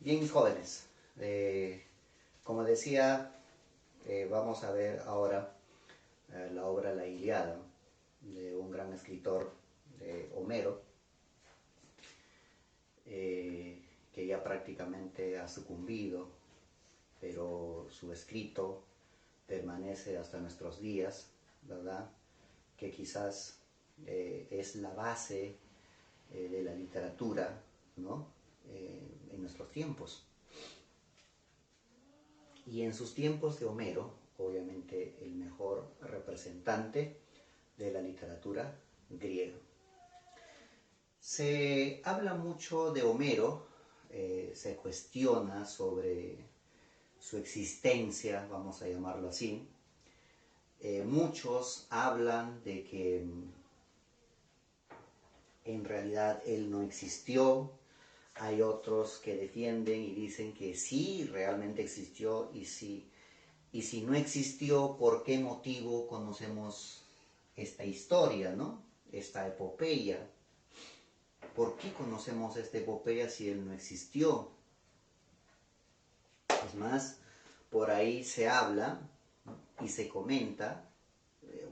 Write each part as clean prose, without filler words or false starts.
Bien, mis jóvenes, como decía, vamos a ver ahora la obra La Ilíada de un gran escritor, Homero, que ya prácticamente ha sucumbido, pero su escrito permanece hasta nuestros días, ¿verdad? Que quizás es la base de la literatura, ¿no? En nuestros tiempos. Y en sus tiempos de Homero, obviamente el mejor representante de la literatura griega. Se habla mucho de Homero, se cuestiona sobre su existencia, vamos a llamarlo así. Muchos hablan de que en realidad él no existió. Hay otros que defienden y dicen que sí, realmente existió, y si no existió, ¿por qué motivo conocemos esta historia, ¿no? Esta epopeya. ¿Por qué conocemos esta epopeya si él no existió? Es más, por ahí se habla y se comenta,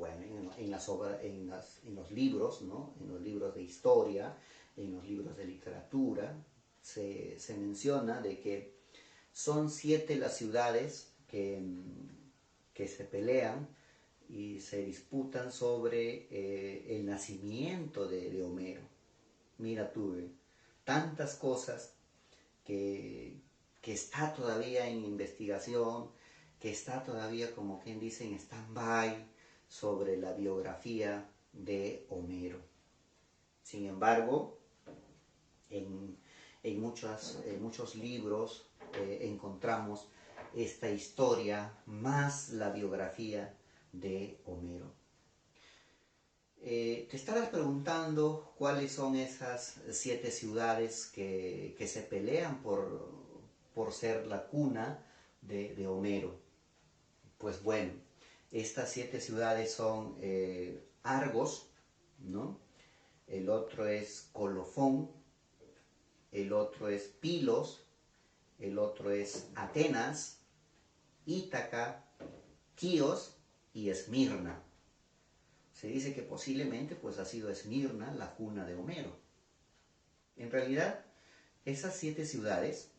bueno, en los libros, ¿no? En los libros de historia, en los libros de literatura, se menciona de que son 7 las ciudades que se pelean y se disputan sobre el nacimiento de Homero. Mira tú, tantas cosas que está todavía en investigación, que está todavía, como quien dice, en stand-by sobre la biografía de Homero. Sin embargo, en muchos libros encontramos esta historia más la biografía de Homero. Te estarás preguntando cuáles son esas 7 ciudades que se pelean por ser la cuna de Homero. Pues bueno, estas 7 ciudades son Argos, ¿no? El otro es Colofón, el otro es Pilos, el otro es Atenas, Ítaca, Quíos y Esmirna. Se dice que posiblemente pues, ha sido Esmirna la cuna de Homero. En realidad, esas 7 ciudades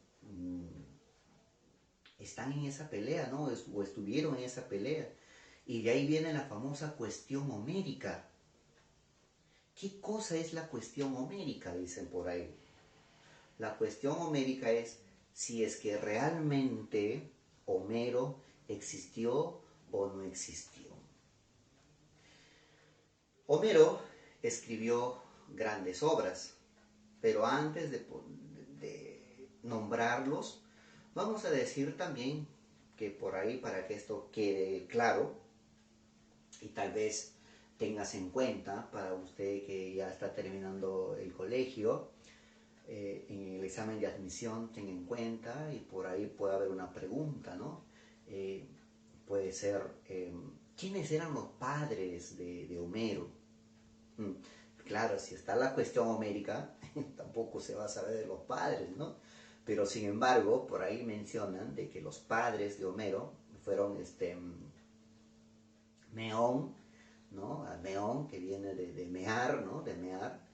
están en esa pelea, ¿no? O estuvieron en esa pelea. Y de ahí viene la famosa cuestión homérica. ¿Qué cosa es la cuestión homérica? Dicen por ahí. La cuestión homérica es si es que realmente Homero existió o no existió. Homero escribió grandes obras, pero antes de nombrarlos, vamos a decir también que por ahí, para que esto quede claro, y tal vez tengas en cuenta para usted que ya está terminando el colegio, en el examen de admisión tenga en cuenta, y por ahí puede haber una pregunta, ¿no? Puede ser, ¿quiénes eran los padres de Homero? Claro, si está la cuestión homérica, tampoco se va a saber de los padres, ¿no? Pero sin embargo, por ahí mencionan de que los padres de Homero fueron Meón, ¿no? Meón, que viene de mear, ¿no? De mear.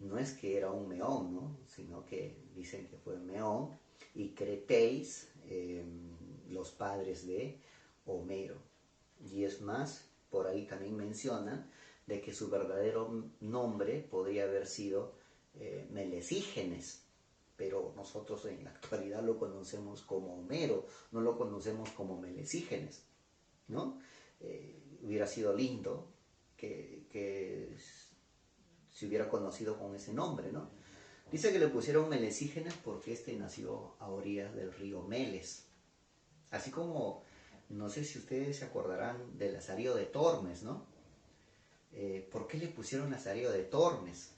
No es que era un meón, ¿no? Sino que dicen que fue Meón, y Creteis, los padres de Homero. Y es más, por ahí también mencionan de que su verdadero nombre podría haber sido Melesígenes, pero nosotros en la actualidad lo conocemos como Homero, no lo conocemos como Melesígenes, ¿no? Hubiera sido lindo que se hubiera conocido con ese nombre, ¿no? Dice que le pusieron Melesígenes porque nació a orillas del río Meles. Así como, no sé si ustedes se acordarán del Lazarillo de Tormes, ¿no? ¿Por qué le pusieron Lazarillo de Tormes?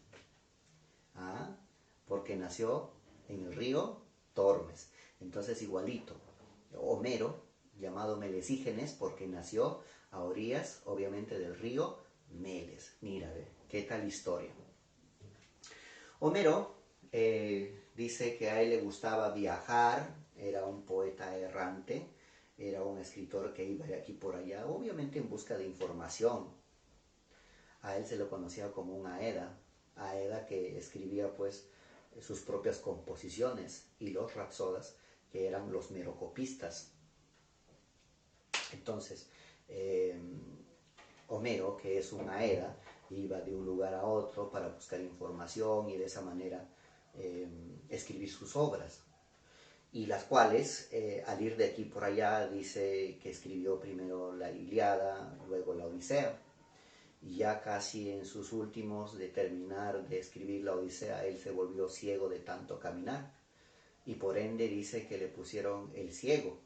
Porque nació en el río Tormes. Entonces igualito, Homero, llamado Melesígenes, porque nació a orillas, obviamente, del río Meles. Mira, qué tal historia. Homero Dice que a él le gustaba viajar, era un poeta errante, era un escritor que iba de aquí por allá, obviamente en busca de información. A él se lo conocía como un Aeda que escribía pues sus propias composiciones, y los rapsodas, que eran los merocopistas. Entonces, Homero, que es un Aeda, iba de un lugar a otro para buscar información y de esa manera escribir sus obras. Y las cuales, al ir de aquí por allá, dice que escribió primero la Ilíada, luego la Odisea. Y ya casi en sus últimos de terminar de escribir la Odisea, él se volvió ciego de tanto caminar. Y por ende dice que le pusieron el ciego.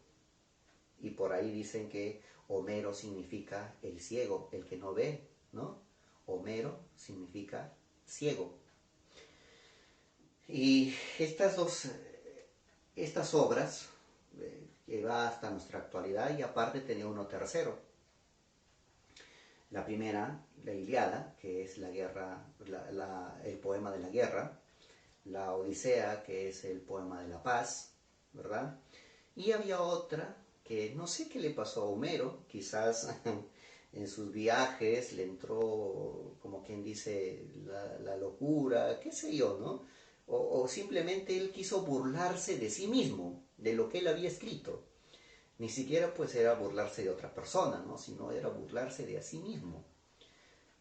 Y por ahí dicen que Homero significa el ciego, el que no ve, ¿no? Homero significa ciego. Y estas obras, que va hasta nuestra actualidad, y aparte tenía uno tercero. La primera, la Ilíada, que es la guerra, el poema de la guerra. La Odisea, que es el poema de la paz, ¿verdad? Y había otra que no sé qué le pasó a Homero, quizás en sus viajes le entró, como quien dice, la locura, qué sé yo, ¿no? O simplemente él quiso burlarse de sí mismo, de lo que él había escrito. Ni siquiera pues era burlarse de otra persona, ¿no? Sino era burlarse de sí mismo.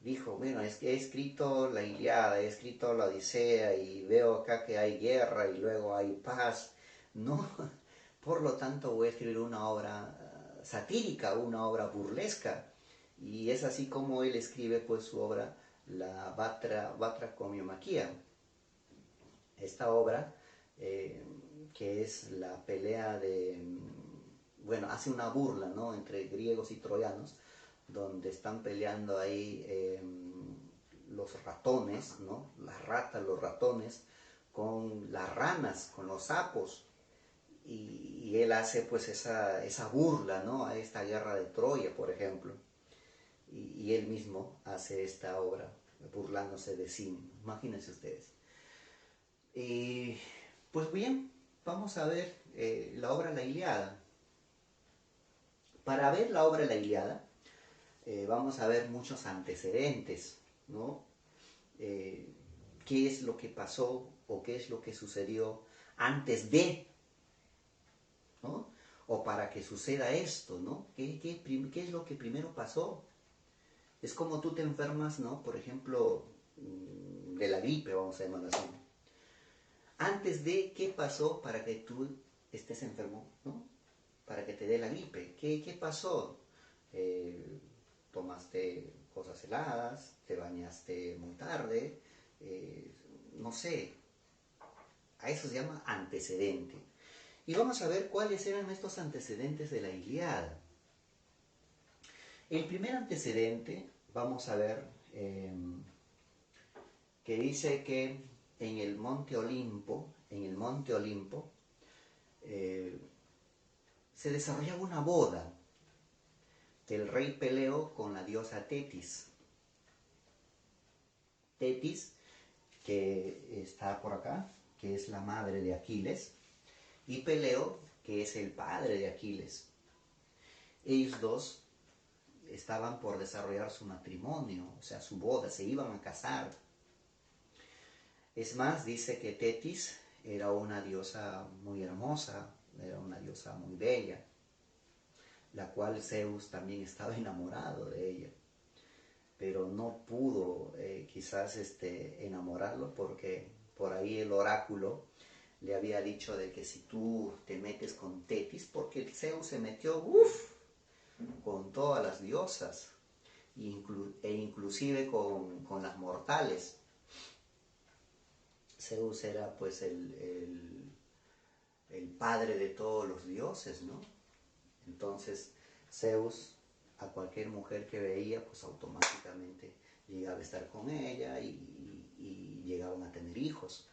Dijo, bueno, es que he escrito la Ilíada, he escrito la Odisea y veo acá que hay guerra y luego hay paz. No, por lo tanto voy a escribir una obra satírica, una obra burlesca. Y es así como él escribe pues su obra, la Vatra Comiomaquia. Esta obra, que es la pelea bueno, hace una burla, ¿no?, entre griegos y troyanos, donde están peleando ahí los ratones, ¿no?, las ratas, los ratones, con las ranas, con los sapos. Y él hace pues esa burla, ¿no?, a esta guerra de Troya, por ejemplo. Y él mismo hace esta obra burlándose de sí mismo. Imagínense ustedes. Y pues bien, vamos a ver la obra La Ilíada. Para ver la obra La Ilíada, vamos a ver muchos antecedentes, ¿no? ¿Qué es lo que pasó o qué es lo que sucedió antes de, ¿no? O para que suceda esto, ¿no? ¿Qué es lo que primero pasó? Es como tú te enfermas, ¿no? Por ejemplo, de la gripe, vamos a llamarlo así. Antes de, ¿qué pasó para que tú estés enfermo, ¿no? Para que te dé la gripe. ¿Qué pasó? Tomaste cosas heladas, te bañaste muy tarde, no sé. A eso se llama antecedente. Y vamos a ver cuáles eran estos antecedentes de la Ilíada. El primer antecedente, vamos a ver, que dice que en el monte Olimpo, se desarrollaba una boda del rey Peleo con la diosa Tetis. Tetis, que está por acá, que es la madre de Aquiles, y Peleo, que es el padre de Aquiles. Ellos dos estaban por desarrollar su matrimonio, o sea, su boda, se iban a casar. Es más, dice que Tetis era una diosa muy hermosa, era una diosa muy bella, la cual Zeus también estaba enamorado de ella, pero no pudo quizás enamorarlo, porque por ahí el oráculo le había dicho de que si tú te metes con Tetis, porque Zeus se metió con todas las diosas, e inclusive con las mortales. Zeus era pues el padre de todos los dioses, ¿no? Entonces Zeus a cualquier mujer que veía pues automáticamente llegaba a estar con ella y llegaban a tener hijos.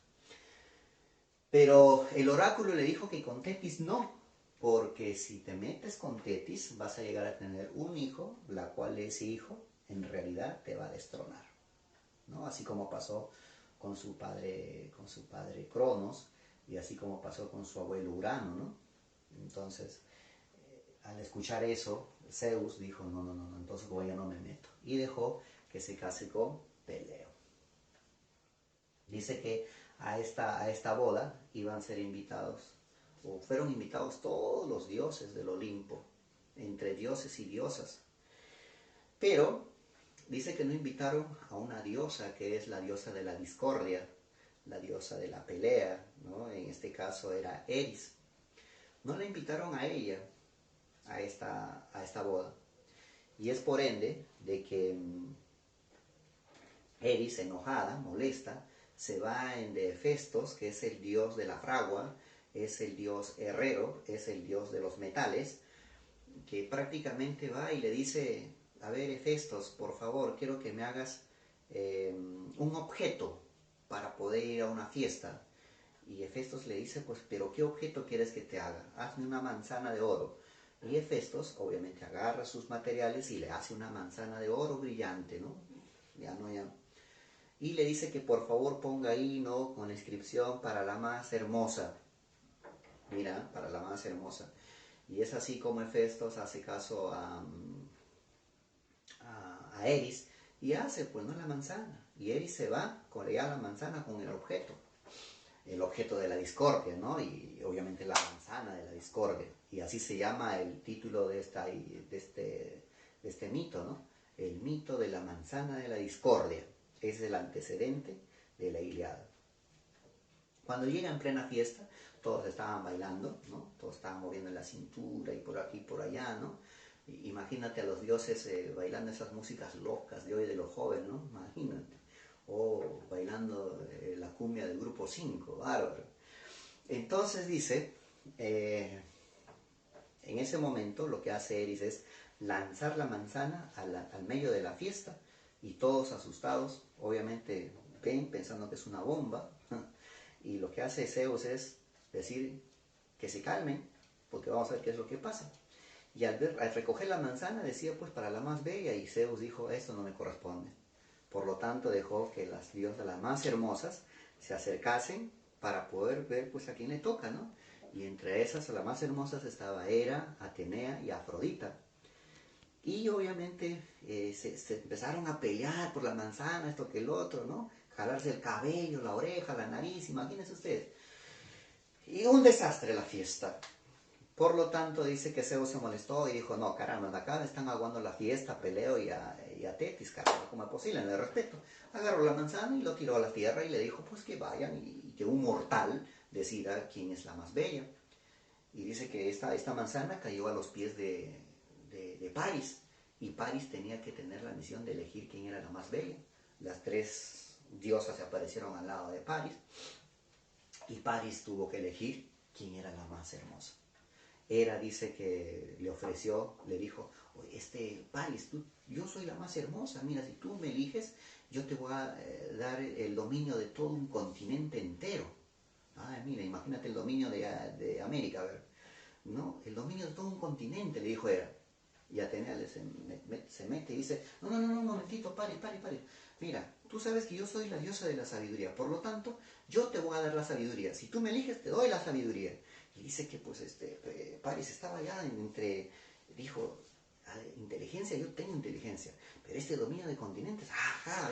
Pero el oráculo le dijo que con Tetis no, porque si te metes con Tetis vas a llegar a tener un hijo, la cual ese hijo en realidad te va a destronar, ¿no? Así como pasó con su padre Cronos, y así como pasó con su abuelo Urano, ¿no? Entonces, al escuchar eso, Zeus dijo, no, no, no, no, entonces ya no me meto. Y dejó que se case con Peleo. Dice que a esta boda iban a ser invitados, o fueron invitados todos los dioses del Olimpo, entre dioses y diosas. Pero dice que no invitaron a una diosa que es la diosa de la discordia, la diosa de la pelea, ¿no? En este caso era Eris. No la invitaron a ella, a esta boda. Y es por ende de que Eris, enojada, molesta, se va en de Hefestos, que es el dios de la fragua, es el dios herrero, es el dios de los metales, que prácticamente va y le dice, a ver Hefestos, por favor, quiero que me hagas un objeto para poder ir a una fiesta. Y Hefestos le dice, pues, pero ¿qué objeto quieres que te haga? Hazme una manzana de oro. Y Hefestos, obviamente, agarra sus materiales y le hace una manzana de oro brillante, ¿no? Ya. Y le dice que por favor ponga ahí, ¿no? Con la inscripción para la más hermosa. Mira, para la más hermosa. Y es así como Hefestos hace caso a Eris y hace, pues, ¿no? La manzana. Y Eris se va con ya la manzana con el objeto de la discordia, ¿no? Y obviamente la manzana de la discordia. Y así se llama el título de este mito, ¿no? El mito de la manzana de la discordia. Es el antecedente de la Ilíada. Cuando llega en plena fiesta, todos estaban bailando, ¿no? Todos estaban moviendo la cintura y por aquí y por allá, ¿no? Imagínate a los dioses bailando esas músicas locas de hoy de los jóvenes, ¿no? Imagínate. O bailando la cumbia del grupo 5, bárbaro. Entonces dice, en ese momento lo que hace Eris es lanzar la manzana al medio de la fiesta y todos asustados, obviamente ven pensando que es una bomba, y lo que hace Zeus es decir que se calmen, porque vamos a ver qué es lo que pasa. Y al recoger la manzana decía, pues, para la más bella, y Zeus dijo, esto no me corresponde. Por lo tanto dejó que las diosas, las más hermosas, se acercasen para poder ver, pues, a quién le toca, ¿no? Y entre esas, las más hermosas estaba Hera, Atenea y Afrodita. Y obviamente se empezaron a pelear por la manzana, esto que el otro, ¿no? Jalarse el cabello, la oreja, la nariz, imagínense ustedes. Y un desastre la fiesta. Por lo tanto, dice que Zeus se molestó y dijo, no, caramba, acá me están aguando la fiesta, Peleo y a Tetis, caramba, ¿cómo es posible? Le respeto. Agarró la manzana y lo tiró a la tierra y le dijo, pues que vayan y que un mortal decida quién es la más bella. Y dice que esta manzana cayó a los pies de Paris, y Paris tenía que tener la misión de elegir quién era la más bella. Las tres diosas se aparecieron al lado de Paris, y Paris tuvo que elegir quién era la más hermosa. Hera dice que le ofreció, le dijo, Paris, yo soy la más hermosa, mira, si tú me eliges, yo te voy a dar el dominio de todo un continente entero. Mira, imagínate el dominio de América, a ver, ¿no? El dominio de todo un continente, le dijo Hera. Y Atenea se mete y dice, no, un momentito, pare. Mira, tú sabes que yo soy la diosa de la sabiduría, por lo tanto, yo te voy a dar la sabiduría. Si tú me eliges, te doy la sabiduría. Y dice que, pues, Paris estaba ya dijo, inteligencia, yo tengo inteligencia, pero este dominio de continentes,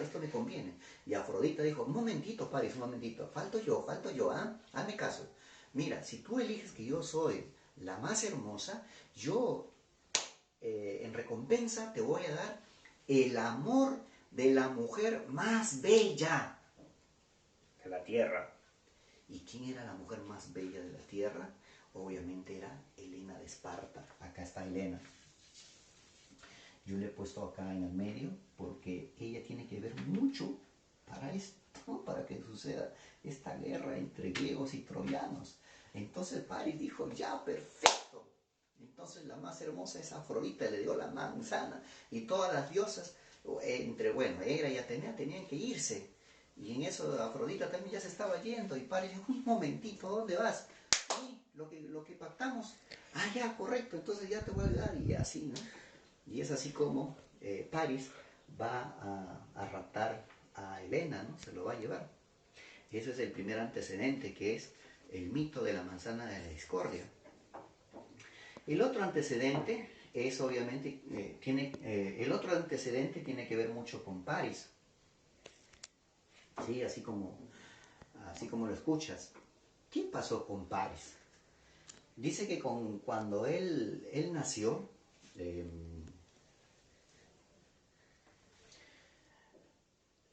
esto me conviene. Y Afrodita dijo, un momentito, Paris, un momentito, falto yo, hazme caso. Mira, si tú eliges que yo soy la más hermosa, yo en recompensa te voy a dar el amor de la mujer más bella de la tierra. ¿Y quién era la mujer más bella de la tierra? Obviamente era Helena de Esparta. Acá está Helena. Yo le he puesto acá en el medio porque ella tiene que ver mucho para esto, ¿no? Para que suceda esta guerra entre griegos y troyanos. Entonces Paris dijo, ya, perfecto. Entonces la más hermosa es Afrodita, le dio la manzana, y todas las diosas, Hera y Atenea tenían que irse. Y en eso Afrodita también ya se estaba yendo, y Paris dijo, un momentito, ¿a dónde vas? Sí, lo que pactamos. Ya, correcto, entonces ya te voy a ayudar, y así, ¿no? Y es así como Paris va a raptar a Helena, ¿no? Se lo va a llevar. Ese es el primer antecedente, que es el mito de la manzana de la discordia. El otro antecedente es obviamente, el otro antecedente tiene que ver mucho con Paris, ¿sí? Así como lo escuchas. ¿Qué pasó con Paris? Dice que cuando él nació,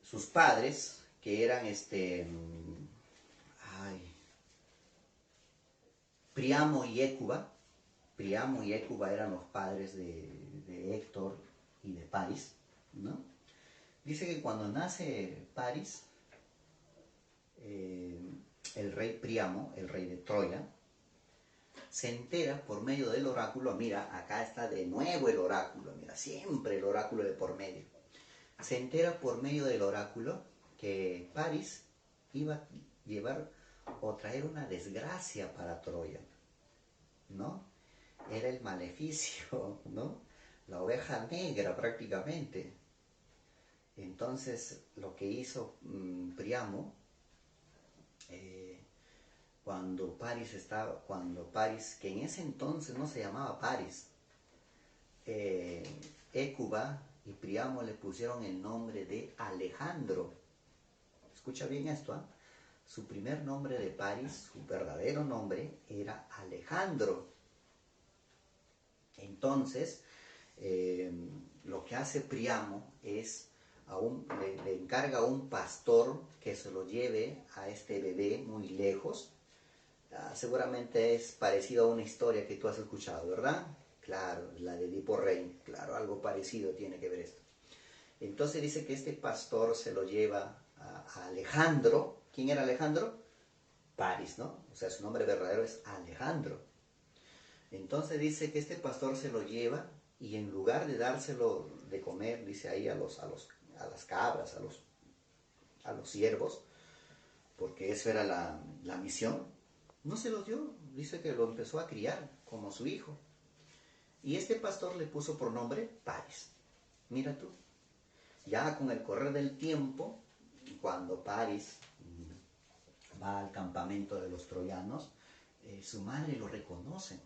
sus padres, que eran Priamo y Hécuba. Priamo y Hécuba eran los padres de Héctor y de Paris, ¿no? Dice que cuando nace Paris, el rey Priamo, el rey de Troya, se entera por medio del oráculo. Mira, acá está de nuevo el oráculo, mira, siempre el oráculo de por medio. Se entera por medio del oráculo que Paris iba a llevar o traer una desgracia para Troya, ¿no? Era el maleficio, ¿no? La oveja negra prácticamente. Entonces lo que hizo Priamo, cuando Paris, que en ese entonces no se llamaba Paris, Hécuba y Priamo le pusieron el nombre de Alejandro. Escucha bien esto, ¿eh? Su primer nombre de Paris, su verdadero nombre, era Alejandro. Entonces, lo que hace Priamo es, le encarga a un pastor que se lo lleve a este bebé muy lejos. Seguramente es parecido a una historia que tú has escuchado, ¿verdad? Claro, la de Edipo Rey, claro, algo parecido tiene que ver esto. Entonces dice que este pastor se lo lleva a Alejandro. ¿Quién era Alejandro? Paris, ¿no? O sea, su nombre verdadero es Alejandro. Entonces dice que este pastor se lo lleva y en lugar de dárselo de comer, dice ahí a las cabras, a los ciervos, porque esa era la misión, no se los dio. Dice que lo empezó a criar como su hijo. Y este pastor le puso por nombre Paris. Mira tú. Ya con el correr del tiempo, cuando Paris va al campamento de los troyanos, su madre lo reconoce.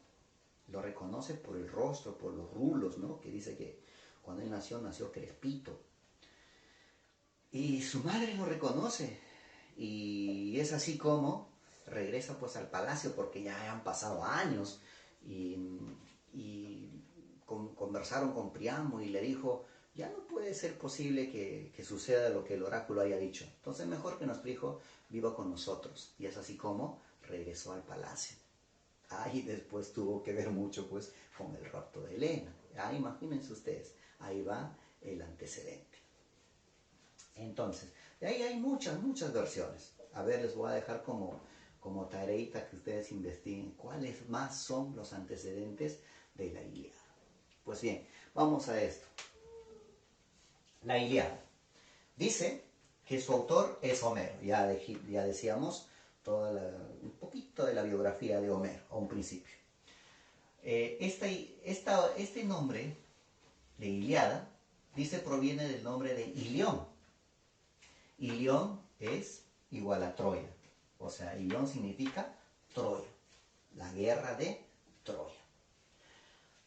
Lo reconoce por el rostro, por los rulos, ¿no? Que dice que cuando él nació crespito. Y su madre lo reconoce. Y es así como regresa pues al palacio, porque ya han pasado años. Y conversaron con Priamo y le dijo, ya no puede ser posible que suceda lo que el oráculo haya dicho. Entonces mejor que nuestro hijo viva con nosotros. Y es así como regresó al palacio. Ahí después tuvo que ver mucho pues con el rapto de Helena. Imagínense ustedes, ahí va el antecedente. Entonces, de ahí hay muchas versiones. A ver, les voy a dejar como tareita que ustedes investiguen cuáles más son los antecedentes de la Ilíada. Pues bien, vamos a esto. La Ilíada. Dice que su autor es Homero. Ya decíamos un poquito de la biografía de Homero a un principio. Este nombre de Ilíada, dice, proviene del nombre de Ilión. Ilión es igual a Troya. O sea, Ilión significa Troya. La guerra de Troya.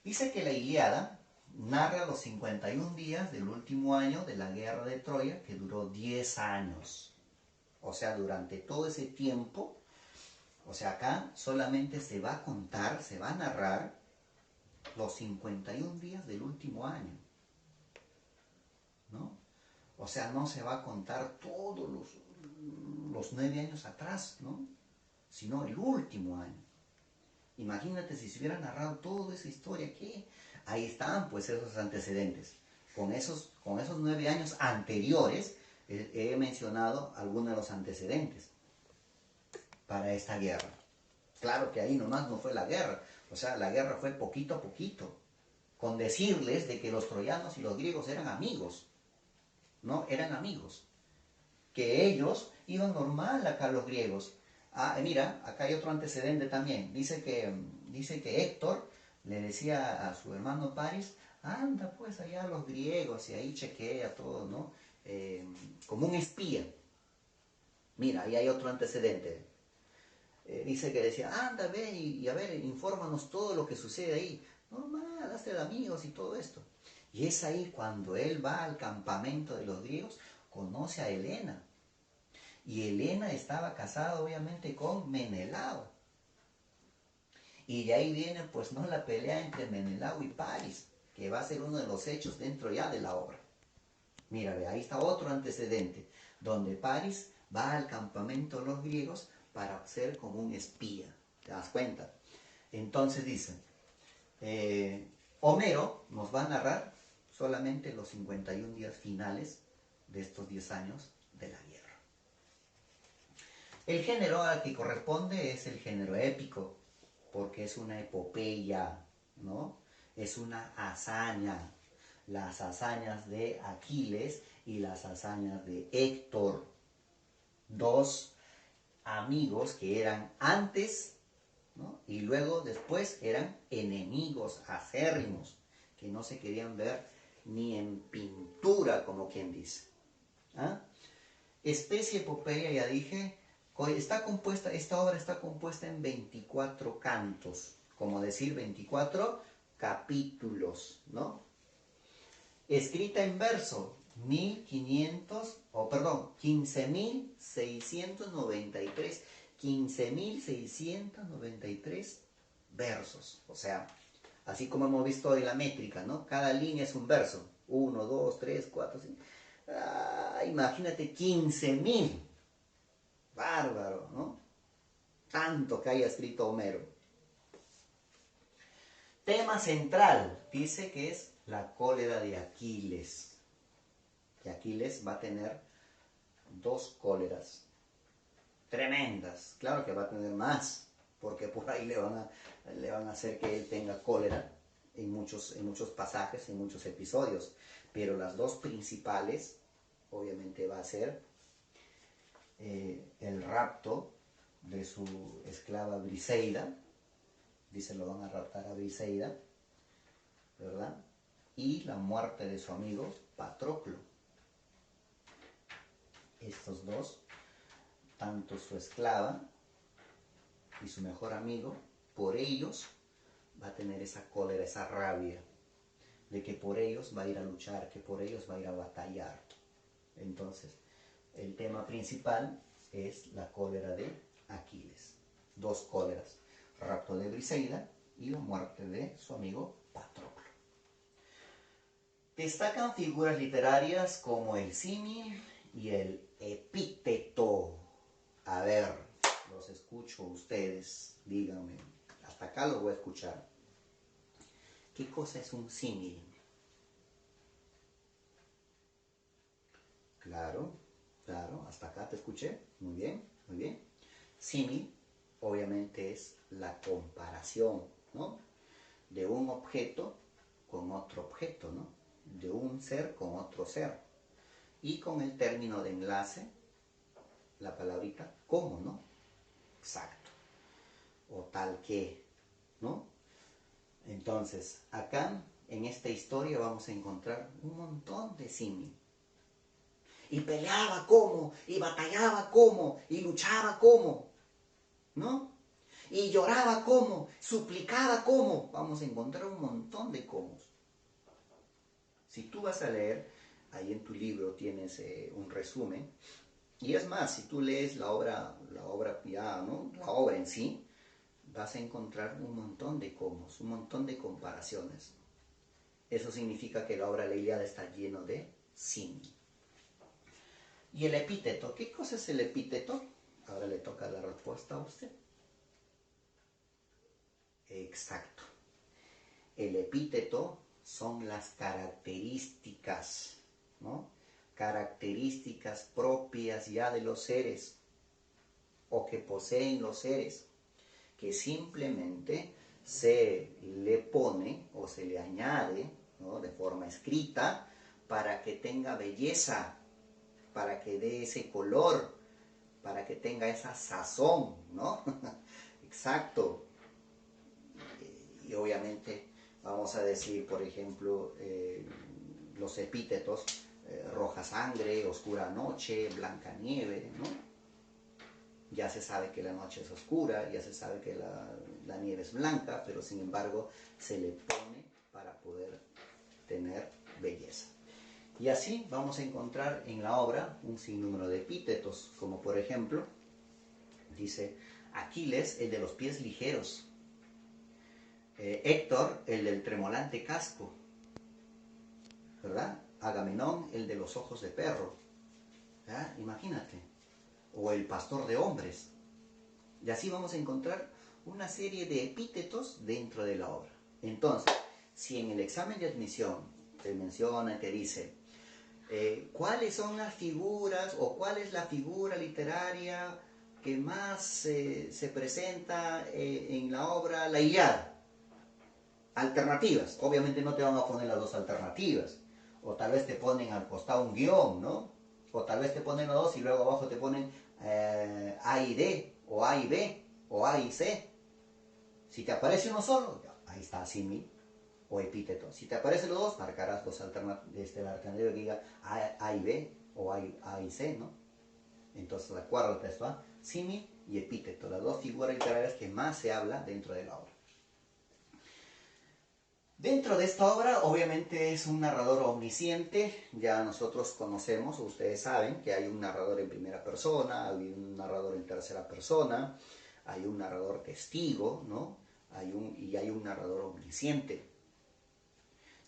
Dice que la Ilíada narra los 51 días del último año de la guerra de Troya, que duró 10 años. O sea, durante todo ese tiempo, o sea, acá solamente se va a contar, se va a narrar los 51 días del último año, ¿no? O sea, no se va a contar todos los 9 años atrás, ¿no? Sino el último año. Imagínate si se hubiera narrado toda esa historia, ¿qué? Ahí están pues esos antecedentes. Con esos 9 años anteriores, he mencionado algunos de los antecedentes para esta guerra. Claro que ahí nomás no fue la guerra, o sea, la guerra fue poquito a poquito, con decirles de que los troyanos y los griegos eran amigos, ¿no? Eran amigos, que ellos iban normal acá los griegos. Mira, acá hay otro antecedente también, dice que Héctor le decía a su hermano Paris, anda pues allá a los griegos y ahí chequea todo, ¿no? Como un espía. Mira, ahí hay otro antecedente. Dice que decía, anda, ve y a ver, infórmanos todo lo que sucede ahí. Normal, hazte de amigos y todo esto. Y es ahí cuando él va al campamento de los griegos, conoce a Helena. Y Helena estaba casada obviamente con Menelao. Y de ahí viene pues no la pelea entre Menelao y Paris, que va a ser uno de los hechos dentro ya de la obra. Mira, ve, ahí está otro antecedente, donde Paris va al campamento de los griegos para ser como un espía. ¿Te das cuenta? Entonces dicen, Homero nos va a narrar solamente los 51 días finales de estos 10 años de la guerra. El género al que corresponde es el género épico, porque es una epopeya, ¿no? Es una hazaña, las hazañas de Aquiles y las hazañas de Héctor, dos amigos que eran antes, ¿no? Y luego después eran enemigos acérrimos, que no se querían ver ni en pintura, como quien dice. ¿Ah? Especie epopeya, ya dije, esta obra está compuesta en 24 cantos, como decir 24 capítulos, ¿no? Escrita en verso, 15.693 versos. O sea, así como hemos visto hoy la métrica, ¿no? Cada línea es un verso. 1, 2, 3, 4, 5. Imagínate 15.000. Bárbaro, ¿no? Tanto que haya escrito Homero. Tema central, dice que es la cólera de Aquiles. Que Aquiles va a tener dos cóleras tremendas. Claro que va a tener más, porque por ahí le van a hacer que él tenga cólera en muchos pasajes, en muchos episodios. Pero las dos principales, obviamente, va a ser el rapto de su esclava Briseida. Dice, lo van a raptar a Briseida, ¿verdad? Y la muerte de su amigo Patroclo. Estos dos, tanto su esclava y su mejor amigo, por ellos va a tener esa cólera, esa rabia, de que por ellos va a ir a luchar, que por ellos va a ir a batallar. Entonces, el tema principal es la cólera de Aquiles. Dos cóleras, rapto de Briseida y la muerte de su amigo Patroclo. Destacan figuras literarias como el símil y el epíteto. A ver, los escucho ustedes, díganme, hasta acá los voy a escuchar. ¿Qué cosa es un símil? Claro, hasta acá te escuché, muy bien, muy bien. Símil, obviamente, es la comparación, ¿no? De un objeto con otro objeto, ¿no? De un ser con otro ser. Y con el término de enlace, la palabrita como, ¿no? Exacto. O tal que, ¿no? Entonces, acá, en esta historia, vamos a encontrar un montón de símil. Y peleaba como, y batallaba como, y luchaba como, ¿no? Y lloraba como, suplicaba como. Vamos a encontrar un montón de comos. Si tú vas a leer, ahí en tu libro tienes un resumen. Y es más, si tú lees la obra ya, ¿no? La obra en sí, vas a encontrar un montón de comos, un montón de comparaciones. Eso significa que la obra de la Ilíada está lleno de símil. ¿Y el epíteto? ¿Qué cosa es el epíteto? Ahora le toca la respuesta a usted. Exacto. El epíteto son las características, ¿no? Características propias ya de los seres o que poseen los seres, que simplemente se le pone o se le añade, ¿no? De forma escrita para que tenga belleza, para que dé ese color, para que tenga esa sazón, ¿no? Exacto. Y obviamente vamos a decir, por ejemplo, los epítetos, roja sangre, oscura noche, blanca nieve, ¿no? Ya se sabe que la noche es oscura, ya se sabe que la nieve es blanca, pero sin embargo se le pone para poder tener belleza. Y así vamos a encontrar en la obra un sinnúmero de epítetos, como por ejemplo, dice Aquiles, el de los pies ligeros, Héctor, el del tremolante casco, ¿verdad? Agamenón, el de los ojos de perro, ¿verdad? Imagínate, o el pastor de hombres. Y así vamos a encontrar una serie de epítetos dentro de la obra. Entonces, si en el examen de admisión te menciona, te dice, ¿cuáles son las figuras o cuál es la figura literaria que más se presenta en la obra La Ilíada? Alternativas. Obviamente no te van a poner las dos alternativas. O tal vez te ponen al costado un guión, ¿no? O tal vez te ponen los dos y luego abajo te ponen A y D, o A y B, o A y C. Si te aparece uno solo, ahí está símil o epíteto. Si te aparecen los dos, marcarás dos alternativas, la alternativa que diga A y B, o A y C, ¿no? Entonces, acuérdate esto, ¿eh? Símil y epíteto, las dos figuras literarias que más se habla dentro de la obra. Dentro de esta obra, obviamente es un narrador omnisciente. Ya nosotros conocemos, ustedes saben, que hay un narrador en primera persona, hay un narrador en tercera persona, hay un narrador testigo, ¿no? Y hay un narrador omnisciente.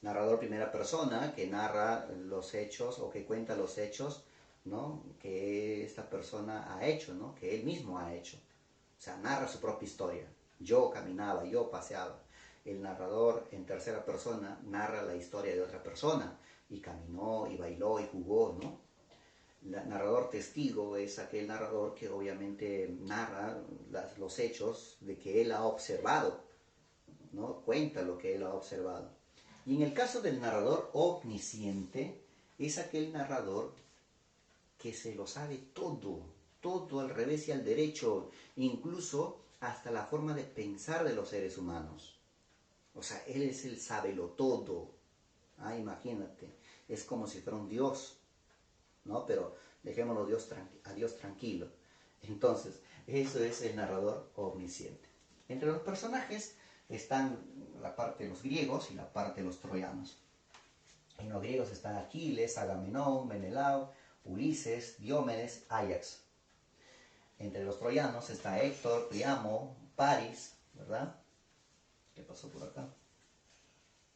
Narrador primera persona, que narra los hechos o que cuenta los hechos, ¿no? Que esta persona ha hecho, ¿no? Que él mismo ha hecho. O sea, narra su propia historia. Yo caminaba, yo paseaba. El narrador en tercera persona narra la historia de otra persona y caminó y bailó y jugó, ¿no? El narrador testigo es aquel narrador que obviamente narra los hechos de que él ha observado, ¿no? Cuenta lo que él ha observado. Y en el caso del narrador omnisciente, es aquel narrador que se lo sabe todo, todo al revés y al derecho, incluso hasta la forma de pensar de los seres humanos. O sea, él es el sabelotodo. Ah, imagínate, es como si fuera un Dios, ¿no? Pero dejémoslo a Dios tranquilo. Entonces, eso es el narrador omnisciente. Entre los personajes están la parte de los griegos y la parte de los troyanos. En los griegos están Aquiles, Agamenón, Menelao, Ulises, Diomedes, Áyax. Entre los troyanos está Héctor, Priamo, Paris, ¿verdad? ¿Qué pasó por acá?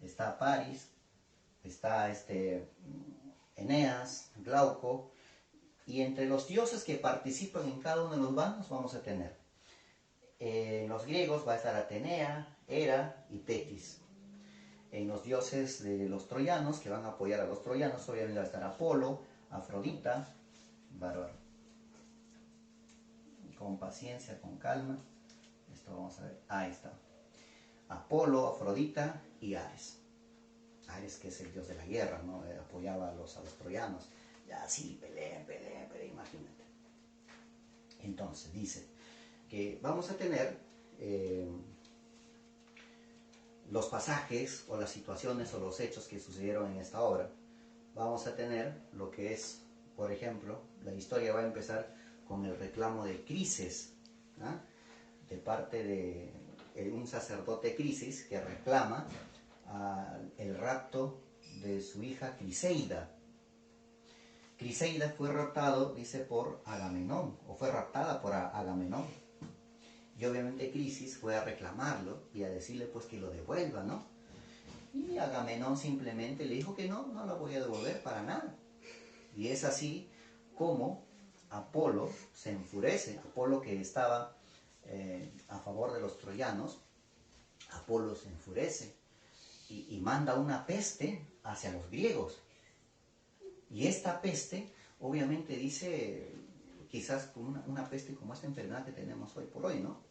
Está Paris, está Eneas, Glauco, y entre los dioses que participan en cada uno de los bandos vamos a tener, en los griegos va a estar Atenea, Hera y Tetis. En los dioses de los troyanos, que van a apoyar a los troyanos, obviamente va a estar Apolo, Afrodita, bárbaro. Con paciencia, con calma. Esto vamos a ver, ahí está. Apolo, Afrodita y Ares. Ares, que es el dios de la guerra, ¿no? Apoyaba a los troyanos. Ya, sí, peleen, imagínate. Entonces, dice que vamos a tener los pasajes o las situaciones o los hechos que sucedieron en esta obra. Vamos a tener lo que es, por ejemplo, la historia va a empezar con el reclamo de Crises, ¿ah? De parte de un sacerdote Crisis que reclama el rapto de su hija Criseida. Criseida fue raptado, dice, por Agamenón, o fue raptada por Agamenón. Y obviamente Crisis fue a reclamarlo y a decirle pues que lo devuelva, ¿no? Y Agamenón simplemente le dijo que no lo voy a devolver para nada. Y es así como Apolo se enfurece. Apolo, que estaba a favor de los troyanos, Apolo se enfurece y manda una peste hacia los griegos. Y esta peste, obviamente dice, quizás una peste como esta enfermedad que tenemos hoy por hoy, ¿no?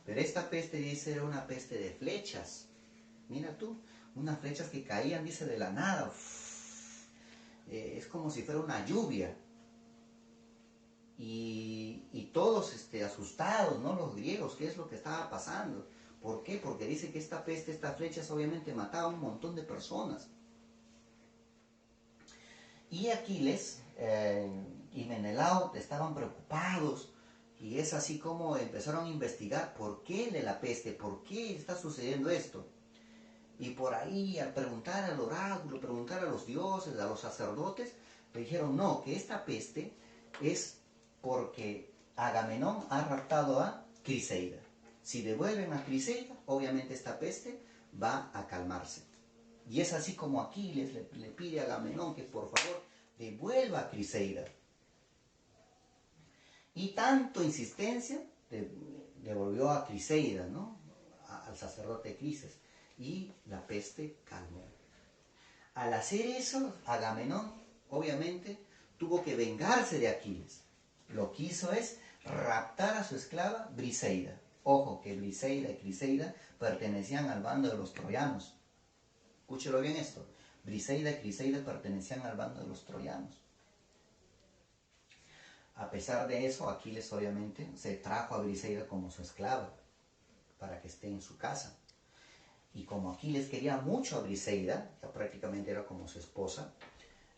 Pero esta peste, dice, era una peste de flechas. Mira tú, unas flechas que caían, dice, de la nada. Es como si fuera una lluvia. Y todos asustados, ¿no? Los griegos, ¿qué es lo que estaba pasando? ¿Por qué? Porque dice que esta peste, estas flechas, obviamente mataban a un montón de personas. Y Aquiles y Menelao estaban preocupados Y es así como empezaron a investigar por qué de la peste, por qué está sucediendo esto. Y por ahí, al preguntar al oráculo, preguntar a los dioses, a los sacerdotes, le dijeron, no, que esta peste es porque Agamenón ha raptado a Criseida. Si devuelven a Criseida, obviamente esta peste va a calmarse. Y es así como Aquiles le pide a Agamenón que por favor devuelva a Criseida. Y tanto insistencia, devolvió a Criseida, ¿no? Al sacerdote Crises. Y la peste calmó. Al hacer eso, Agamenón, obviamente, tuvo que vengarse de Aquiles. Lo que hizo es raptar a su esclava Briseida. Ojo, que Briseida y Criseida pertenecían al bando de los troyanos. Escúchelo bien esto. Briseida y Criseida pertenecían al bando de los troyanos. A pesar de eso, Aquiles obviamente se trajo a Briseida como su esclava para que esté en su casa. Y como Aquiles quería mucho a Briseida, ya prácticamente era como su esposa,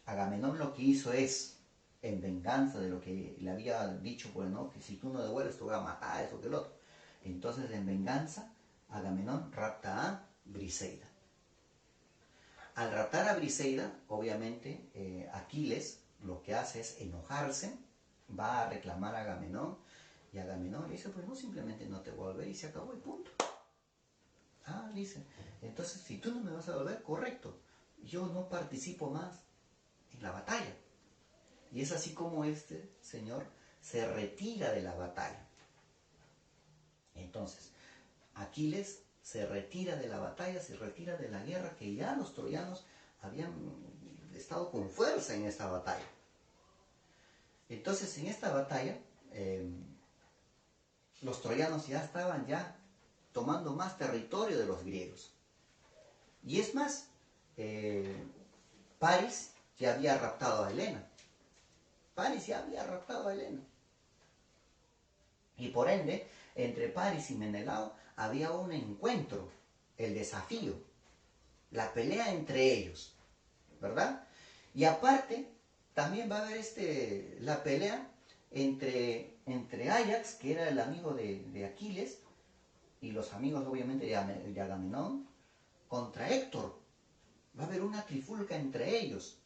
Agamenón lo que hizo es, en venganza de lo que le había dicho, pues no, que si tú no devuelves te voy a matar, eso que el otro. Entonces, en venganza, Agamenón rapta a Briseida. Al raptar a Briseida, obviamente, Aquiles lo que hace es enojarse, va a reclamar a Agamenón, y Agamenón le dice, pues no, simplemente no te voy a volver y se acabó y punto. Ah, dice, entonces si tú no me vas a volver, correcto, yo no participo más en la batalla. Y es así como este señor se retira de la batalla. Entonces, Aquiles se retira de la batalla, se retira de la guerra, que ya los troyanos habían estado con fuerza en esta batalla. Entonces, en esta batalla, los troyanos ya estaban tomando más territorio de los griegos. Y es más, Paris ya había raptado a Helena. Paris ya había raptado a Helena. Y por ende, entre Paris y Menelao había un encuentro, el desafío, la pelea entre ellos, ¿verdad? Y aparte, también va a haber la pelea entre Ajax, que era el amigo de Aquiles, y los amigos obviamente de Agamenón, contra Héctor. Va a haber una trifulca entre ellos.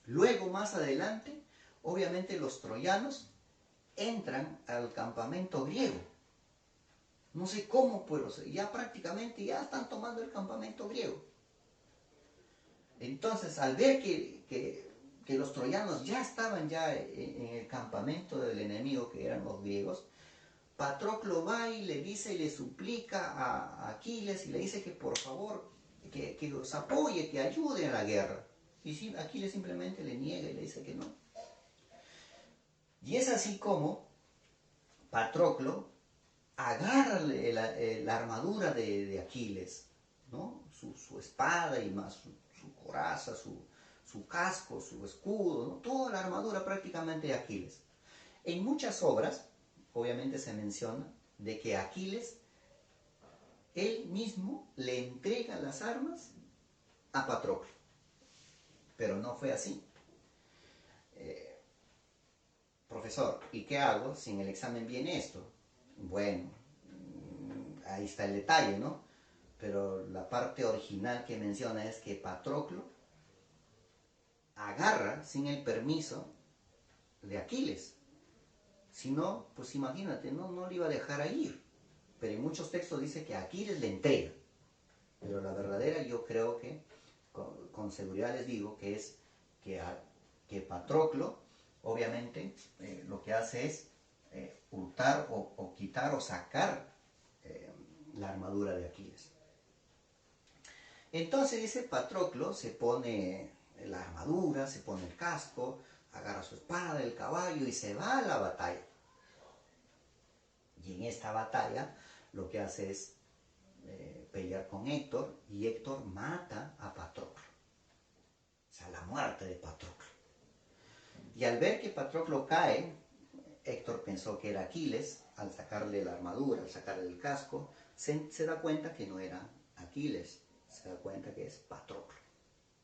Luego, más adelante, obviamente los troyanos entran al campamento griego. No sé cómo, pero ya prácticamente ya están tomando el campamento griego. Entonces, al ver que los troyanos ya estaban en el campamento del enemigo, que eran los griegos, Patroclo va y le dice y le suplica a Aquiles y le dice que por favor, que los apoye, que ayude a la guerra. Y Aquiles simplemente le niega y le dice que no. Y es así como Patroclo agarra la armadura de Aquiles, ¿no? Su espada y más su coraza, su casco, su escudo, ¿no? Toda la armadura prácticamente de Aquiles. En muchas obras, obviamente se menciona de que Aquiles, él mismo le entrega las armas a Patroclo. Pero no fue así. Profesor, ¿y qué hago si en el examen viene esto? Bueno, ahí está el detalle, ¿no? Pero la parte original que menciona es que Patroclo agarra sin el permiso de Aquiles. Si no, pues imagínate, no le iba a dejar ir. Pero en muchos textos dice que Aquiles le entrega. Pero la verdadera yo creo que, con seguridad les digo, que es que Patroclo, obviamente, lo que hace es hurtar o quitar o sacar la armadura de Aquiles. Entonces dice Patroclo, se pone la armadura, se pone el casco, agarra su espada, el caballo y se va a la batalla. Y en esta batalla lo que hace es pelear con Héctor, y Héctor mata a Patroclo. O sea, la muerte de Patroclo. Y al ver que Patroclo cae, Héctor pensó que era Aquiles. Al sacarle la armadura, al sacarle el casco, se da cuenta que no era Aquiles, se da cuenta que es Patroclo,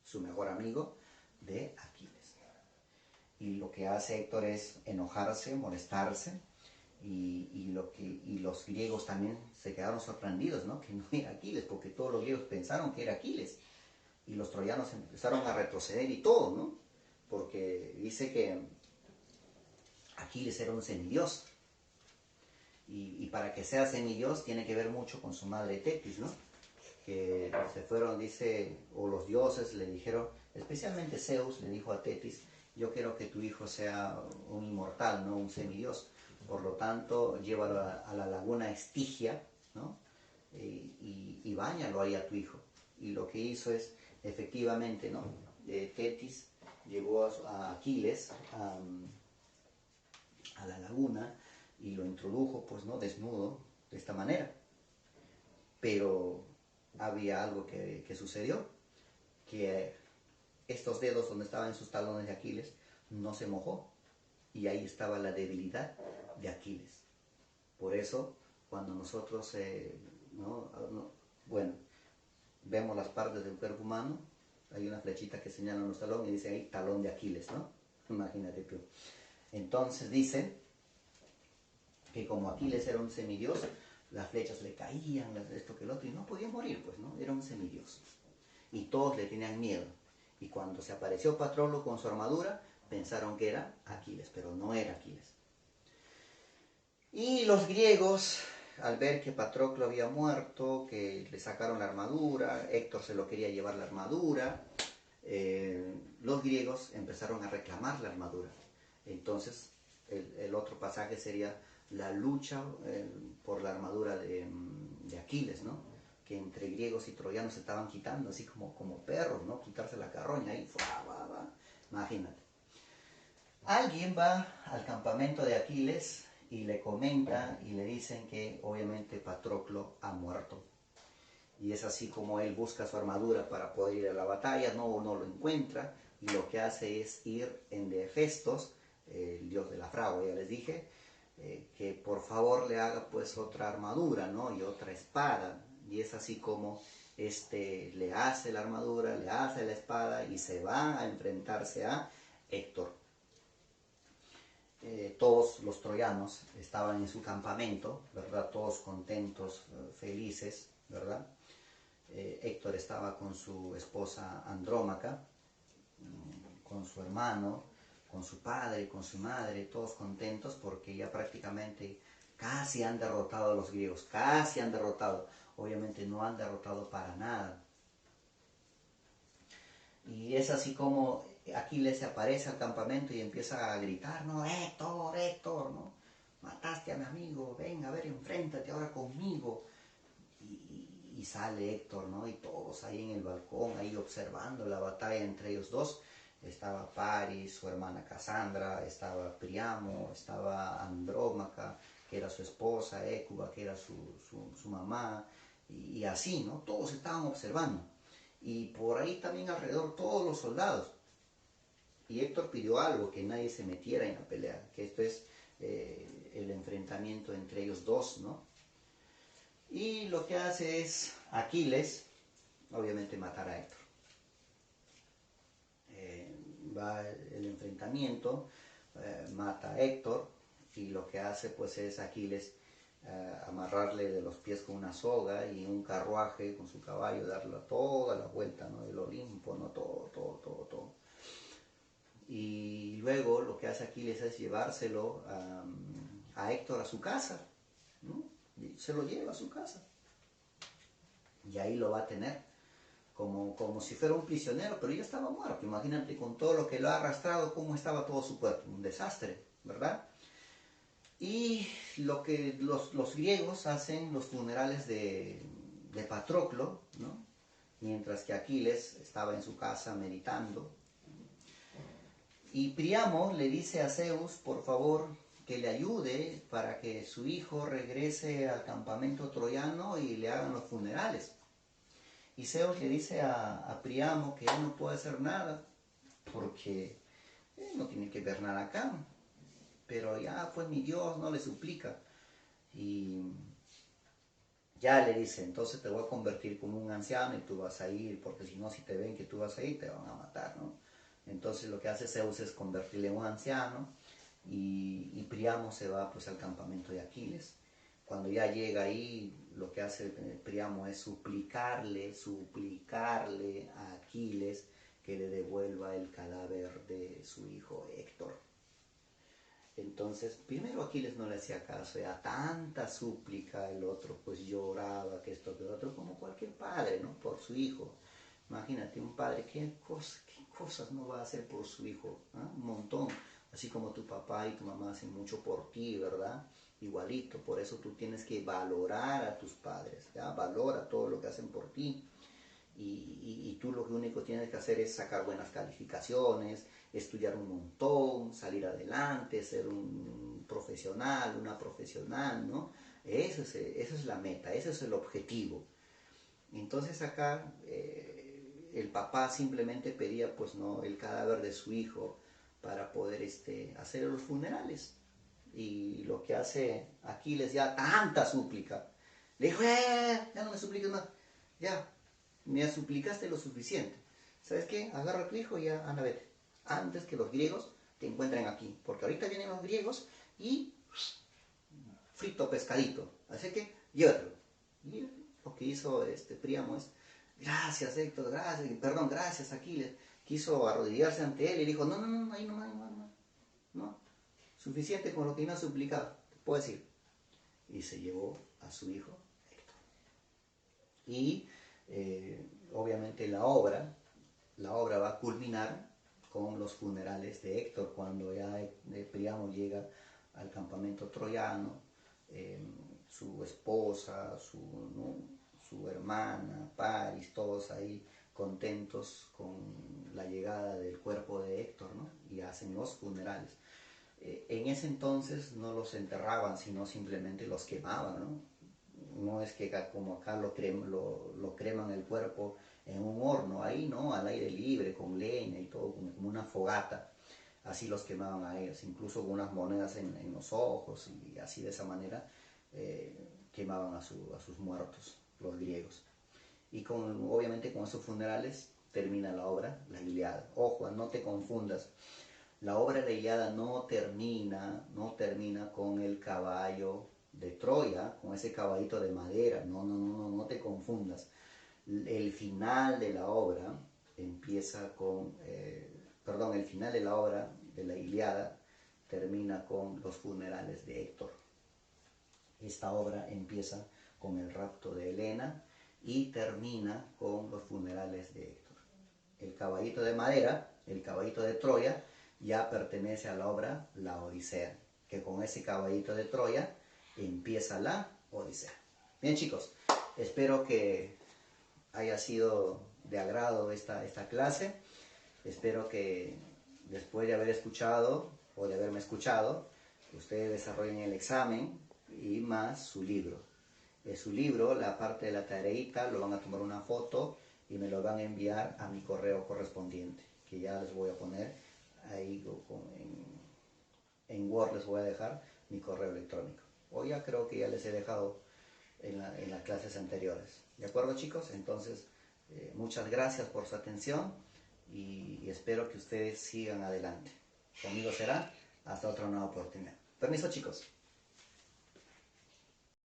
su mejor amigo de Aquiles. y lo que hace Héctor es enojarse, molestarse, y los griegos también se quedaron sorprendidos, ¿no? Que no era Aquiles, porque todos los griegos pensaron que era Aquiles, y los troyanos empezaron a retroceder y todo, ¿no? Porque dice que Aquiles era un semidios, y para que sea semidios tiene que ver mucho con su madre Tetis, ¿no? Que se fueron, dice, o los dioses le dijeron, especialmente Zeus le dijo a Tetis, yo quiero que tu hijo sea un inmortal, no un semidios, por lo tanto llévalo a la laguna Estigia, ¿no? Y báñalo ahí a tu hijo. Y lo que hizo es, efectivamente, ¿no? Tetis llevó a Aquiles a la laguna y lo introdujo, pues, ¿no? Desnudo, de esta manera. Pero había algo que sucedió, que estos dedos donde estaban sus talones de Aquiles no se mojó, y ahí estaba la debilidad de Aquiles. Por eso, cuando nosotros bueno, vemos las partes del cuerpo humano, hay una flechita que señala los talones y dice ahí talón de Aquiles, ¿no? Imagínate tú. Entonces dice que como Aquiles era un semidios, las flechas le caían, esto que el otro, y no podía morir, pues, ¿no? Era un semidios. Y todos le tenían miedo. Y cuando se apareció Patroclo con su armadura, pensaron que era Aquiles, pero no era Aquiles. Y los griegos, al ver que Patroclo había muerto, que le sacaron la armadura, Héctor se lo quería llevar la armadura, los griegos empezaron a reclamar la armadura. Entonces, el otro pasaje sería la lucha por la armadura de Aquiles, ¿no? Que entre griegos y troyanos se estaban quitando, así como perros, ¿no? Quitarse la carroña ahí, imagínate. Alguien va al campamento de Aquiles y le comenta y le dicen que obviamente Patroclo ha muerto. Y es así como él busca su armadura para poder ir a la batalla, no lo encuentra, y lo que hace es ir en de Hefestos, el dios de la fragua, ya les dije, que por favor le haga pues otra armadura, ¿no? Y otra espada. Y es así como le hace la armadura, le hace la espada y se va a enfrentarse a Héctor. Todos los troyanos estaban en su campamento, ¿verdad? Todos contentos, felices, ¿verdad? Héctor estaba con su esposa Andrómaca, con su hermano, con su padre, con su madre, todos contentos porque ya prácticamente casi han derrotado a los griegos, casi han derrotado. Obviamente no han derrotado para nada. Y es así como Aquiles se aparece al campamento y empieza a gritar, no, Héctor, Héctor, ¿no? Mataste a mi amigo, venga, a ver, enfréntate ahora conmigo. Y sale Héctor, ¿no? Y todos ahí en el balcón, ahí observando la batalla entre ellos dos. Estaba Paris, su hermana Casandra, estaba Priamo, estaba Andrómaca, que era su esposa, Hécuba, que era su mamá, y así, ¿no? Todos estaban observando. Y por ahí también alrededor todos los soldados. Y Héctor pidió algo, que nadie se metiera en la pelea, que esto es el enfrentamiento entre ellos dos, ¿no? Y lo que hace es Aquiles, obviamente, matar a Héctor. Va el enfrentamiento, mata a Héctor, y lo que hace pues es Aquiles amarrarle de los pies con una soga y un carruaje con su caballo, darle toda la vuelta, ¿no? Del Olimpo, ¿no? Todo. Y luego lo que hace Aquiles es llevárselo a Héctor a su casa, ¿no? Y se lo lleva a su casa. Y ahí lo va a tener como si fuera un prisionero, pero ya estaba muerto. Imagínate con todo lo que lo ha arrastrado, cómo estaba todo su cuerpo. Un desastre, ¿verdad? Y lo que los griegos hacen los funerales de Patroclo, ¿no? Mientras que Aquiles estaba en su casa meditando. Y Priamo le dice a Zeus, por favor, que le ayude para que su hijo regrese al campamento troyano y le hagan los funerales. Y Zeus le dice a Priamo que él no puede hacer nada porque no tiene que ver nada acá. Pero ya pues mi Dios no le suplica. Y ya le dice, entonces te voy a convertir como un anciano y tú vas a ir, porque si no, si te ven que tú vas a ir, te van a matar, ¿no? Entonces lo que hace Zeus es convertirle en un anciano y Príamo se va pues al campamento de Aquiles. Cuando ya llega ahí, lo que hace Príamo es suplicarle a Aquiles que le devuelva el cadáver de su hijo Héctor. Entonces, primero Aquiles no le hacía caso, era tanta súplica, el otro pues lloraba, que esto, que lo otro, como cualquier padre, ¿no? Por su hijo. Imagínate, un padre, ¿qué cosas no va a hacer por su hijo? ¿Ah? Un montón, así como tu papá y tu mamá hacen mucho por ti, ¿verdad? Igualito, por eso tú tienes que valorar a tus padres, ¿ya? Valora todo lo que hacen por ti. Y tú lo único que tienes que hacer es sacar buenas calificaciones, estudiar un montón, salir adelante, ser un profesional, una profesional, ¿no? Esa es la meta, ese es el objetivo. Entonces acá el papá simplemente pedía pues no el cadáver de su hijo para poder hacer los funerales. Y lo que hace Aquiles, ya tanta súplica, le dijo, ya no me supliques más, ya, me suplicaste lo suficiente. ¿Sabes qué? Agarra a tu hijo y ya, anda, vete. Antes que los griegos te encuentren aquí. Porque ahorita vienen los griegos y frito pescadito. Así que llévatelo. Y lo que hizo Príamo es, gracias Héctor, gracias, perdón, gracias Aquiles. Quiso arrodillarse ante él y dijo, no, ahí no. Suficiente con lo que me ha suplicado, te puedo decir. Y se llevó a su hijo Héctor. Y obviamente la obra va a culminar con los funerales de Héctor, cuando ya Príamo llega al campamento troyano, su esposa, su hermana, Paris, todos ahí contentos con la llegada del cuerpo de Héctor, ¿no? Y hacen los funerales. En ese entonces no los enterraban, sino simplemente los quemaban, ¿no? No es que como acá lo creman el cuerpo en un horno, ahí no, al aire libre, con leña y todo, como una fogata. Así los quemaban a ellos, incluso con unas monedas en los ojos, y así de esa manera quemaban a sus muertos, los griegos. Y obviamente con esos funerales termina la obra, la Ilíada. Ojo, no te confundas. La obra de la Ilíada no termina con el caballo de Troya, con ese caballito de madera. No te confundas. El final de la obra empieza con, el final de la obra de la Ilíada termina con los funerales de Héctor. Esta obra empieza con el rapto de Helena y termina con los funerales de Héctor. El caballito de madera, el caballito de Troya, ya pertenece a la obra La Odisea, que con ese caballito de Troya empieza la Odisea. Bien chicos, espero que haya sido de agrado esta clase. Espero que después de haber escuchado o de haberme escuchado, ustedes desarrollen el examen y más su libro. Su libro, la parte de la tareita, lo van a tomar una foto y me lo van a enviar a mi correo correspondiente, que ya les voy a poner ahí en Word, les voy a dejar mi correo electrónico. O ya creo que ya les he dejado en las clases anteriores. ¿De acuerdo chicos? Entonces, muchas gracias por su atención y espero que ustedes sigan adelante. Conmigo será hasta otra nueva oportunidad. Permiso chicos.